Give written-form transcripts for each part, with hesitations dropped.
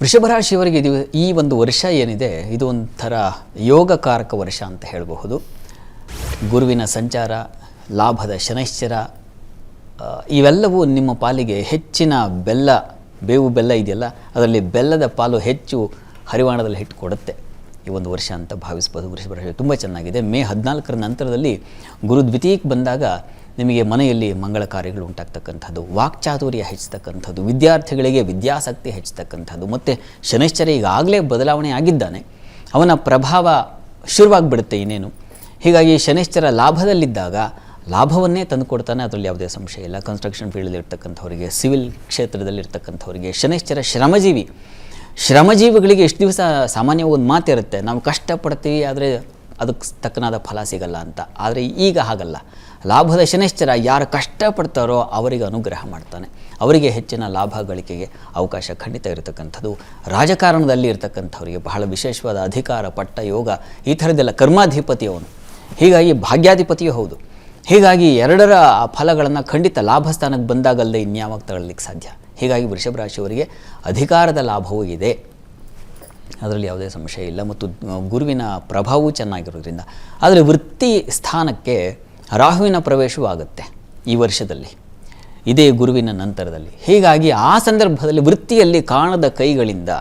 ವೃಷಭ ರಾಶಿಯವರಿಗೆ ಈ ಒಂದು ವರ್ಷ ಏನಿದೆ ಇದು ಒಂಥರ ಯೋಗಕಾರಕ ವರ್ಷ ಅಂತ ಹೇಳಬಹುದು. ಗುರುವಿನ ಸಂಚಾರ, ಲಾಭದ ಶನೈಶ್ಚರ, ಇವೆಲ್ಲವೂ ನಿಮ್ಮ ಪಾಲಿಗೆ ಹೆಚ್ಚಿನ ಬೇವು ಬೆಲ್ಲ ಇದೆಯಲ್ಲ, ಅದರಲ್ಲಿ ಬೆಲ್ಲದ ಪಾಲು ಹೆಚ್ಚು ಹರಿವಾಣದಲ್ಲಿ ಹಿಟ್ಟು ಕೊಡುತ್ತೆ ಈ ಒಂದು ವರ್ಷ ಅಂತ ಭಾವಿಸ್ಬೋದು. ವೃಷಭ ರಾಶಿ ತುಂಬ ಚೆನ್ನಾಗಿದೆ. ಮೇ 14ರ ನಂತರದಲ್ಲಿ ಗುರು ದ್ವಿತೀಯಕ್ಕೆ ಬಂದಾಗ ನಿಮಗೆ ಮನೆಯಲ್ಲಿ ಮಂಗಳ ಕಾರ್ಯಗಳು ಉಂಟಾಗ್ತಕ್ಕಂಥದ್ದು, ವಾಕ್ಚಾತುರ್ಯ ಹೆಚ್ಚತಕ್ಕಂಥದ್ದು, ವಿದ್ಯಾರ್ಥಿಗಳಿಗೆ ವಿದ್ಯಾಸಕ್ತಿ ಹೆಚ್ಚತಕ್ಕಂಥದ್ದು, ಮತ್ತು ಶನೈಶ್ಚರ ಈಗಾಗಲೇ ಬದಲಾವಣೆ ಆಗಿದ್ದಾನೆ, ಅವನ ಪ್ರಭಾವ ಶುರುವಾಗಿಬಿಡುತ್ತೆ ಇನ್ನೇನು. ಹೀಗಾಗಿ ಶನೈಶ್ಚರ ಲಾಭದಲ್ಲಿದ್ದಾಗ ಲಾಭವನ್ನೇ ತಂದುಕೊಡ್ತಾನೆ, ಅದರಲ್ಲಿ ಯಾವುದೇ ಸಂಶಯ ಇಲ್ಲ. ಕನ್ಸ್ಟ್ರಕ್ಷನ್ ಫೀಲ್ಡಲ್ಲಿ ಇರ್ತಕ್ಕಂಥವರಿಗೆ, ಸಿವಿಲ್ ಕ್ಷೇತ್ರದಲ್ಲಿ ಇರ್ತಕ್ಕಂಥವರಿಗೆ ಶನೈಶ್ಚರ ಶ್ರಮಜೀವಿಗಳಿಗೆ ಎಷ್ಟು ದಿವಸ ಸಾಮಾನ್ಯ ಒಂದು ಮಾತಿರುತ್ತೆ, ನಾವು ಕಷ್ಟಪಡ್ತೀವಿ ಆದರೆ ಅದಕ್ಕೆ ತಕ್ಕನಾದ ಫಲ ಸಿಗಲ್ಲ ಅಂತ. ಆದರೆ ಈಗ ಹಾಗಲ್ಲ. ಲಾಭದ ಶನೈಶ್ಚರ ಯಾರು ಕಷ್ಟಪಡ್ತಾರೋ ಅವರಿಗೆ ಅನುಗ್ರಹ ಮಾಡ್ತಾನೆ, ಅವರಿಗೆ ಹೆಚ್ಚಿನ ಲಾಭ ಗಳಿಕೆಗೆ ಅವಕಾಶ ಖಂಡಿತ ಇರತಕ್ಕಂಥದ್ದು. ರಾಜಕಾರಣದಲ್ಲಿ ಇರತಕ್ಕಂಥವರಿಗೆ ಬಹಳ ವಿಶೇಷವಾದ ಅಧಿಕಾರ, ಪಟ್ಟ, ಯೋಗ ಈ ಥರದ್ದೆಲ್ಲ. ಕರ್ಮಾಧಿಪತಿ ಅವನು, ಹೀಗಾಗಿ ಭಾಗ್ಯಾಧಿಪತಿಯೂ ಹೌದು. ಹೀಗಾಗಿ ಎರಡರ ಫಲಗಳನ್ನು ಖಂಡಿತ ಲಾಭ ಸ್ಥಾನಕ್ಕೆ ಬಂದಾಗಲ್ಲದೆ ಇನ್ಯಾವಾಗ ತಗೊಳ್ಳಿಕ್ಕೆ ಸಾಧ್ಯ. ಹೀಗಾಗಿ ವೃಷಭ ರಾಶಿಯವರಿಗೆ ಅಧಿಕಾರದ ಲಾಭವೂ ಇದೆ, ಅದರಲ್ಲಿ ಯಾವುದೇ ಸಂಶಯ ಇಲ್ಲ. ಮತ್ತು ಗುರುವಿನ ಪ್ರಭಾವವೂ ಚೆನ್ನಾಗಿರೋದ್ರಿಂದ. ಆದರೆ ವೃತ್ತಿ ಸ್ಥಾನಕ್ಕೆ ರಾಹುವಿನ ಪ್ರವೇಶವೂ ಆಗುತ್ತೆ ಈ ವರ್ಷದಲ್ಲಿ, ಇದೇ ಗುರುವಿನ ನಂತರದಲ್ಲಿ. ಹೀಗಾಗಿ ಆ ಸಂದರ್ಭದಲ್ಲಿ ವೃತ್ತಿಯಲ್ಲಿ ಕಾಣದ ಕೈಗಳಿಂದ,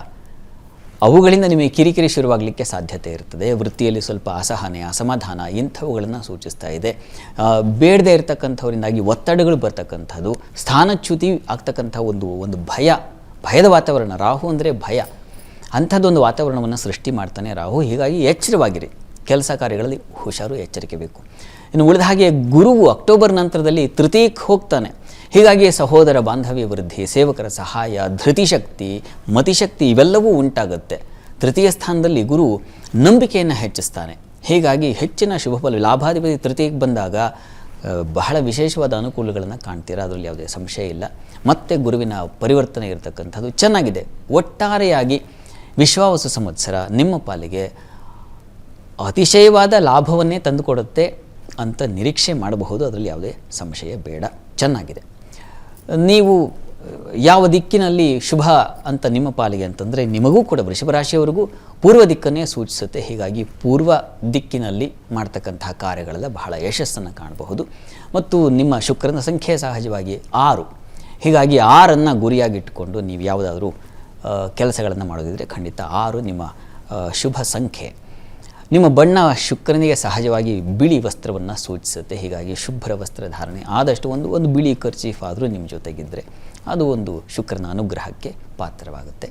ಅವುಗಳಿಂದ ನಿಮಗೆ ಕಿರಿಕಿರಿ ಶುರುವಾಗಲಿಕ್ಕೆ ಸಾಧ್ಯತೆ ಇರ್ತದೆ. ವೃತ್ತಿಯಲ್ಲಿ ಸ್ವಲ್ಪ ಅಸಹನೆ, ಅಸಮಾಧಾನ ಇಂಥವುಗಳನ್ನು ಸೂಚಿಸ್ತಾ ಇದೆ. ಬೇಡದೇ ಇರತಕ್ಕಂಥವರಿಂದಾಗಿ ಒತ್ತಡಗಳು ಬರ್ತಕ್ಕಂಥದ್ದು, ಸ್ಥಾನಚ್ಯುತಿ ಆಗ್ತಕ್ಕಂಥ ಒಂದು ಭಯದ ವಾತಾವರಣ. ರಾಹು ಅಂದರೆ ಭಯ, ಅಂಥದ್ದೊಂದು ವಾತಾವರಣವನ್ನು ಸೃಷ್ಟಿ ಮಾಡ್ತಾನೆ ರಾಹು. ಹೀಗಾಗಿ ಎಚ್ಚರವಾಗಿರಿ, ಕೆಲಸ ಕಾರ್ಯಗಳಲ್ಲಿ ಹುಷಾರು, ಎಚ್ಚರಿಕೆ ಬೇಕು. ಇನ್ನು ಉಳಿದ ಹಾಗೆ ಗುರುವು ಅಕ್ಟೋಬರ್ ನಂತರದಲ್ಲಿ ತೃತೀಯಕ್ಕೆ ಹೋಗ್ತಾನೆ. ಹೀಗಾಗಿ ಸಹೋದರ ಬಾಂಧವ್ಯ ವೃದ್ಧಿ, ಸೇವಕರ ಸಹಾಯ, ಧೃತಿಶಕ್ತಿ, ಮತಿಶಕ್ತಿ ಇವೆಲ್ಲವೂ ಉಂಟಾಗುತ್ತೆ. ತೃತೀಯ ಸ್ಥಾನದಲ್ಲಿ ಗುರು ನಂಬಿಕೆಯನ್ನು ಹೆಚ್ಚಿಸ್ತಾನೆ. ಹೀಗಾಗಿ ಹೆಚ್ಚಿನ ಶುಭ ಫಲ. ಲಾಭಾಧಿಪತಿ ತೃತೀಯಕ್ಕೆ ಬಂದಾಗ ಬಹಳ ವಿಶೇಷವಾದ ಅನುಕೂಲಗಳನ್ನು ಕಾಣ್ತೀರಾ, ಅದರಲ್ಲಿ ಯಾವುದೇ ಸಂಶಯ ಇಲ್ಲ. ಮತ್ತು ಗುರುವಿನ ಪರಿವರ್ತನೆ ಇರತಕ್ಕಂಥದ್ದು ಚೆನ್ನಾಗಿದೆ. ಒಟ್ಟಾರೆಯಾಗಿ ವಿಶ್ವಾವಸು ಸಂವತ್ಸರ ನಿಮ್ಮ ಪಾಲಿಗೆ ಅತಿಶಯವಾದ ಲಾಭವನ್ನೇ ತಂದುಕೊಡುತ್ತೆ ಅಂತ ನಿರೀಕ್ಷೆ ಮಾಡಬಹುದು, ಅದರಲ್ಲಿ ಯಾವುದೇ ಸಂಶಯ ಬೇಡ. ಚೆನ್ನಾಗಿದೆ. ನೀವು ಯಾವ ದಿಕ್ಕಿನಲ್ಲಿ ಶುಭ ಅಂತ ನಿಮ್ಮ ಪಾಲಿಗೆ ಅಂತಂದರೆ, ನಿಮಗೂ ಕೂಡ ವೃಷಭ ರಾಶಿಯವರಿಗೂ ಪೂರ್ವ ದಿಕ್ಕನ್ನೇ ಸೂಚಿಸುತ್ತೆ. ಹೀಗಾಗಿ ಪೂರ್ವ ದಿಕ್ಕಿನಲ್ಲಿ ಮಾಡ್ತಕ್ಕಂತಹ ಕಾರ್ಯಗಳೆಲ್ಲ ಬಹಳ ಯಶಸ್ಸನ್ನು ಕಾಣಬಹುದು. ಮತ್ತು ನಿಮ್ಮ ಶುಕ್ರನ ಸಂಖ್ಯೆ ಸಹಜವಾಗಿ 6, ಹೀಗಾಗಿ 6ಅನ್ನು ಗುರಿಯಾಗಿಟ್ಟುಕೊಂಡು ನೀವು ಯಾವುದಾದ್ರೂ ಕೆಲಸಗಳನ್ನು ಮಾಡೋದಿದ್ರೆ ಖಂಡಿತ 6 ನಿಮ್ಮ ಶುಭ ಸಂಖ್ಯೆ. ನಿಮ್ಮ ಬಣ್ಣ ಶುಕ್ರನಿಗೆ ಸಹಜವಾಗಿ ಬಿಳಿ ವಸ್ತ್ರವನ್ನು ಸೂಚಿಸುತ್ತೆ. ಹೀಗಾಗಿ ಶುಭ್ರ ವಸ್ತ್ರಧಾರಣೆ, ಆದಷ್ಟು ಒಂದು ಬಿಳಿ ಕರ್ಚೀಫ್ ಆದರೂ ನಿಮ್ಮ ಜೊತೆಗಿದ್ದರೆ ಅದು ಒಂದು ಶುಕ್ರನ ಅನುಗ್ರಹಕ್ಕೆ ಪಾತ್ರವಾಗುತ್ತೆ.